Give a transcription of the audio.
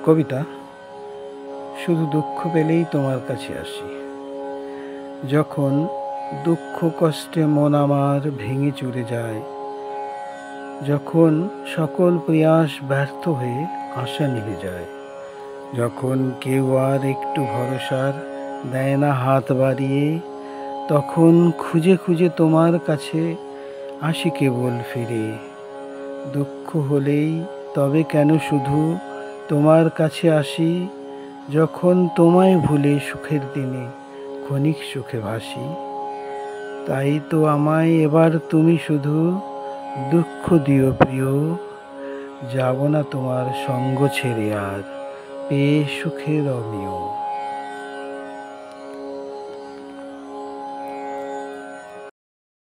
কবিতা। শুধু দুঃখ পেলেই তোমার কাছে আসি, যখন দুঃখ কষ্টে মন আমার ভেঙে চুরে যায়, যখন সকল প্রয়াস ব্যর্থ হয়ে আশা নিভে যায়, যখন কেউ আর একটু ভরসার দেয় না হাত বাড়িয়ে, তখন খুঁজে খুঁজে তোমার কাছে আসি কেবল ফিরে। দুঃখ হলেই তবে কেন শুধু তোমার কাছে আসি, যখন তোমায় ভুলে সুখের দিনে ক্ষণিক সুখে ভাসি। তাই তো আমায় এবার তুমি শুধু দুঃখ দিও প্রিয়, যাব না তোমার সঙ্গ ছেড়ে আর পেয়ে সুখের অমিয়।